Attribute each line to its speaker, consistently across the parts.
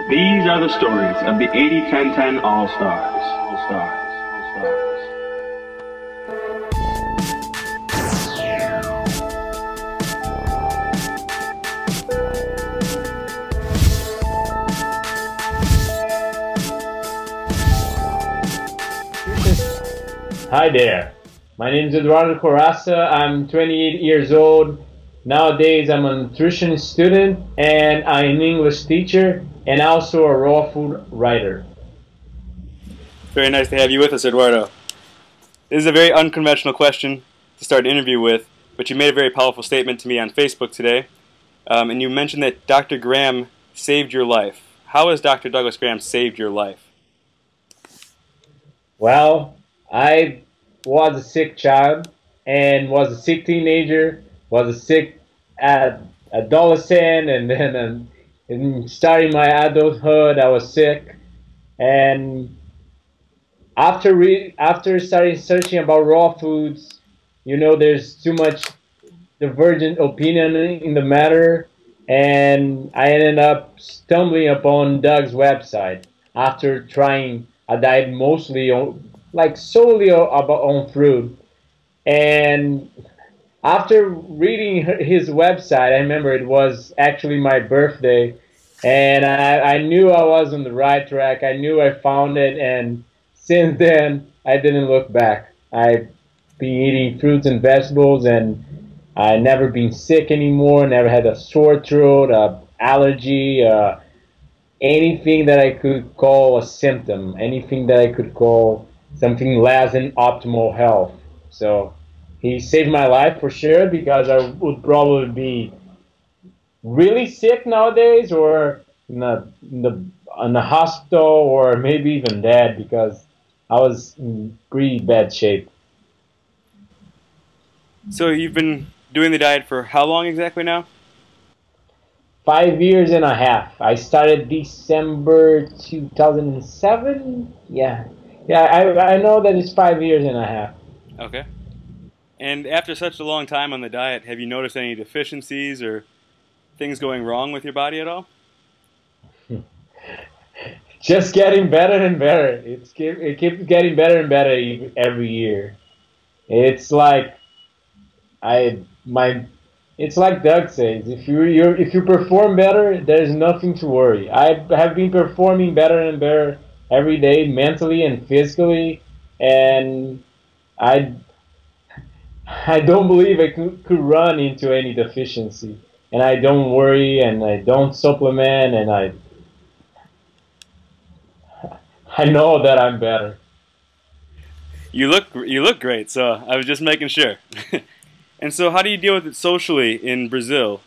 Speaker 1: These are the stories of the 80-10-10 All-Stars. All-Stars.
Speaker 2: Hi there, my name is Eduardo. I'm 28 years old. Nowadays I'm a nutrition student and I'm an English teacher and also a raw food writer.
Speaker 3: Very nice to have you with us, Eduardo. This is a very unconventional question to start an interview with, but you made a very powerful statement to me on Facebook today, and you mentioned that Dr. Graham saved your life. How has Dr. Douglas Graham saved your life?
Speaker 2: Well, I was a sick child and was a sick teenager, was a sick adolescent, and then starting my adulthood, I was sick. And after starting searching about raw foods, there's too much divergent opinion in the matter, and I ended up stumbling upon Doug's website after trying a diet mostly solely on fruit. And after reading his website, I remember it was actually my birthday, and I knew I was on the right track. I knew I found it, and since then I didn't look back. I've been eating fruits and vegetables, and I never been sick anymore. Never had a sore throat, a allergy, anything that I could call a symptom, anything that I could call something less than optimal health. So he saved my life for sure, because I would probably be really sick nowadays, or in the hospital, or maybe even dead, because I was in pretty bad shape.
Speaker 3: So you've been doing the diet for how long exactly now?
Speaker 2: 5 years and a half. I started December 2007. Yeah, I know that it's 5 years and a half.
Speaker 3: Okay. And after such a long time on the diet, have you noticed any deficiencies or things going wrong with your body at all?
Speaker 2: Just getting better and better. It keeps getting better and better every year. It's like I my it's like Doug says. If you perform better, there's nothing to worry. I have been performing better and better every day, mentally and physically, and I I don't believe I could run into any deficiency. And I don't worry, and I don't supplement, and I know that I'm better.
Speaker 3: You look great, so I was just making sure. And so how do you deal with it socially in Brazil?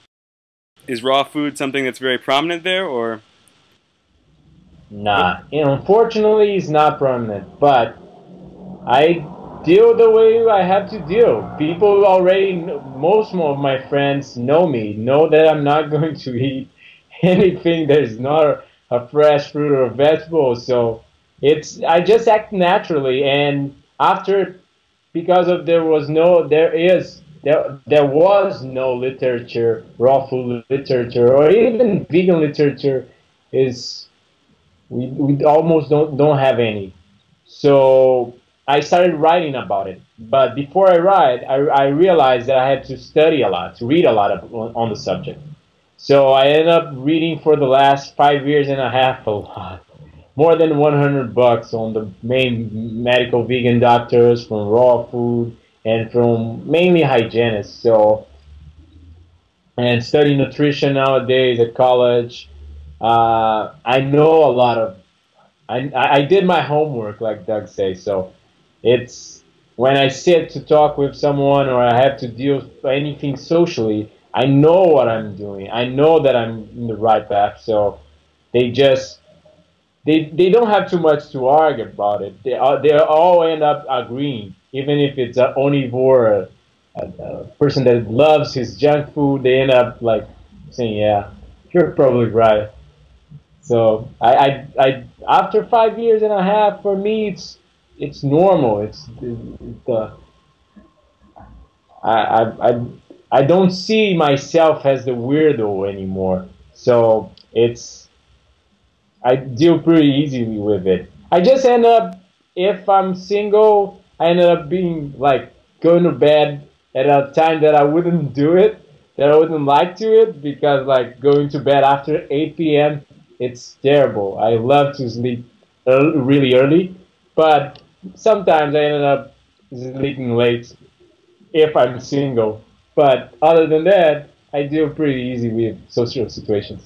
Speaker 3: Is raw food something that's very prominent there, or?
Speaker 2: Nah, unfortunately, it's not prominent, but I deal the way I have to deal. People already, most of my friends know that I'm not going to eat anything that is not a fresh fruit or vegetable. So I just act naturally, and after, because of there was no literature, raw food literature, or even vegan literature, is we almost don't have any. So I started writing about it. But before I write, I realized that I had to study a lot, to read a lot on the subject. So I ended up reading for the last 5 years and a half a lot. More than 100 books on the main medical vegan doctors, from raw food, and from mainly hygienists. So, and study nutrition nowadays at college. I know a lot of, I did my homework, like Doug says. So it's when I sit to talk with someone, or I have to deal with anything socially, I know what I'm doing. I know that I'm in the right path. So they just they don't have too much to argue about it. They all end up agreeing, even if it's an omnivore, a person that loves his junk food. They end up like saying, "Yeah, you're probably right." So after 5 years and a half, for me, it's normal. I, I I I don't see myself as the weirdo anymore. So I deal pretty easily with it. I just end up, if I'm single, I ended up being like going to bed at a time that I wouldn't do it, that I wouldn't like to it, because like going to bed after 8 p.m., it's terrible. I love to sleep really early, but sometimes I ended up sleeping late if I'm single. But other than that, I deal pretty easy with social situations.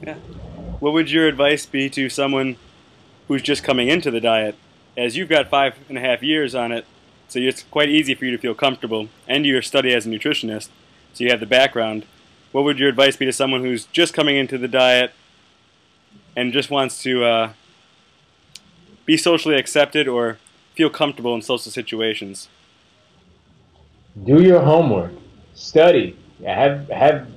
Speaker 3: Yeah. What would your advice be to someone who's just coming into the diet? As you've got 5.5 years on it, so it's quite easy for you to feel comfortable, and you study as a nutritionist, so you have the background. What would your advice be to someone who's just coming into the diet and just wants to be socially accepted or feel comfortable in social situations?
Speaker 2: Do your homework, study, have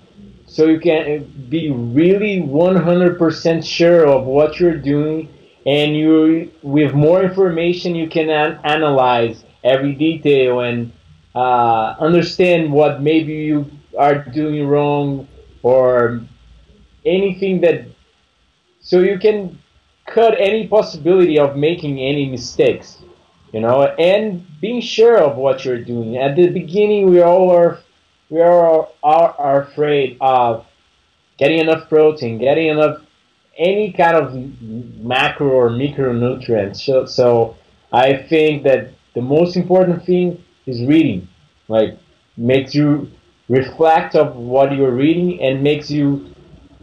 Speaker 2: so you can be really 100% sure of what you're doing, and you with more information you can analyze every detail and understand what maybe you are doing wrong, or anything that, so you can cut any possibility of making any mistakes, and being sure of what you're doing. At the beginning, we are afraid of getting enough protein, getting enough any kind of macro or micronutrients. So I think that the most important thing is reading. Like, makes you reflect of what you're reading and makes you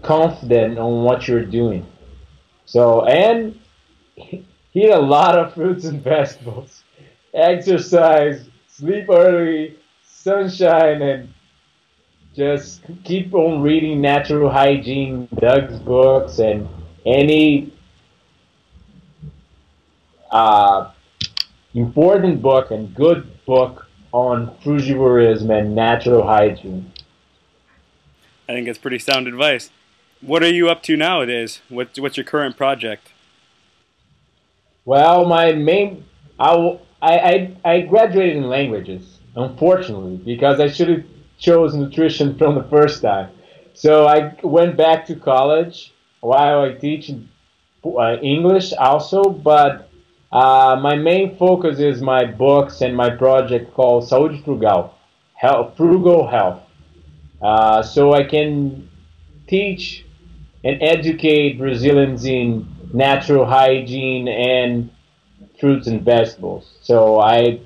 Speaker 2: confident on what you're doing. So, and eat a lot of fruits and vegetables, exercise, sleep early, sunshine, and just keep on reading natural hygiene, Doug's books, and any uh, important book and good book on frugivorism and natural hygiene.
Speaker 3: I think it's pretty sound advice. What are you up to nowadays? What's your current project?
Speaker 2: Well, my main, I graduated in languages, unfortunately, because I should have chose nutrition from the first time. So I went back to college while I teach English also, but my main focus is my books and my project called Saúde Frugal, Frugal Health. So I can teach and educate Brazilians in natural hygiene and fruits and vegetables. So I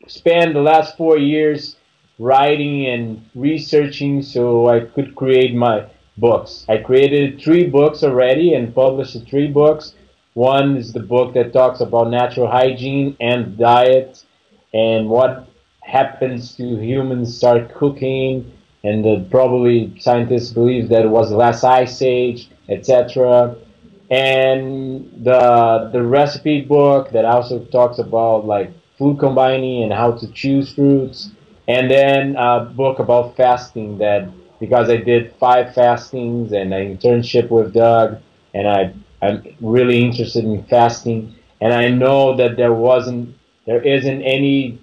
Speaker 2: spent the last 4 years writing and researching so I could create my books. I created 3 books already and published 3 books. One is the book that talks about natural hygiene and diet and what happens to humans start cooking, and probably scientists believe that it was the last ice age, etc. And the recipe book that also talks about like food combining and how to choose fruits, and then a book about fasting, that because I did 5 fastings and an internship with Doug, and I'm really interested in fasting, and I know that there isn't any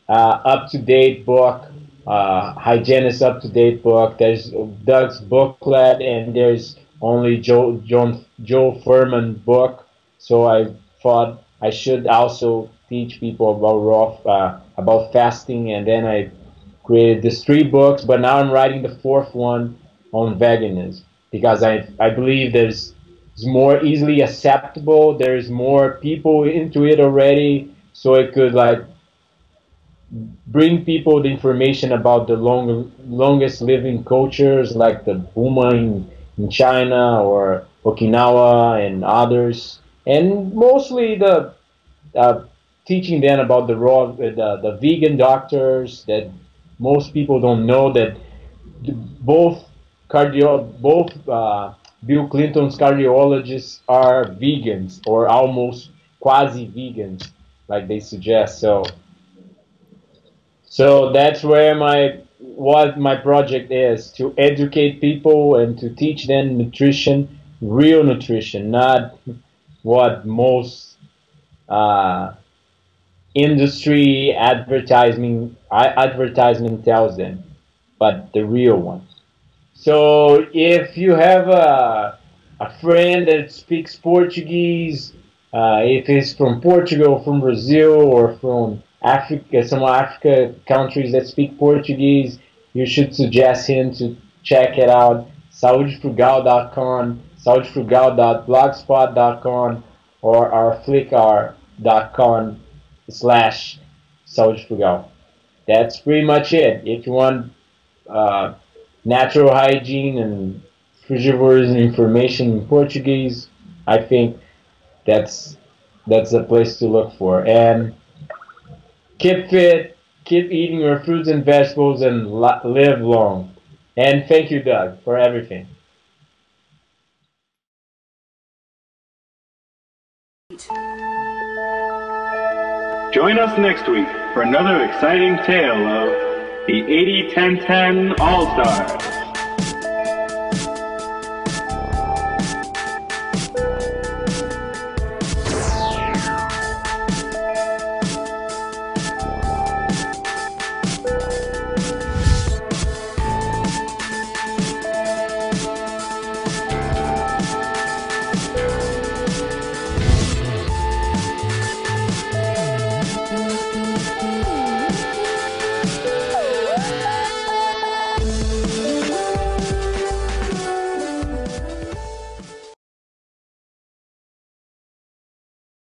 Speaker 2: up to date book, hygienist up to date book. There's Doug's booklet, and there's only Joe Furman book. So I thought I should also teach people about about fasting, and then I created these 3 books. But now I'm writing the 4th one on veganism, because I believe it's more easily acceptable. There's more people into it already, so it could like bring people the information about the longest living cultures like the Buma in China or Okinawa and others, and mostly uh, teaching them about the vegan doctors, that most people don't know that both both Bill Clinton's cardiologists are vegans, or almost quasi vegans, like they suggest. So that's where what my project is, to educate people and to teach them nutrition, real nutrition, not what most uh, industry advertisement tells them, but the real one. So if you have a friend that speaks Portuguese, if he's from Portugal, from Brazil, or from Africa, some Africa countries that speak Portuguese, you should suggest him to check it out. Saudefrugal.com, saudefrugal.blogspot.com, or our flickr.com/saudefrugal. That's pretty much it. If you want uh, natural hygiene and frugivores and information in Portuguese, I think that's the place to look for. And keep fit, keep eating your fruits and vegetables, and live long. And thank you, Doug, for everything.
Speaker 1: Join us next week for another exciting tale of the 80-10-10 All-Stars.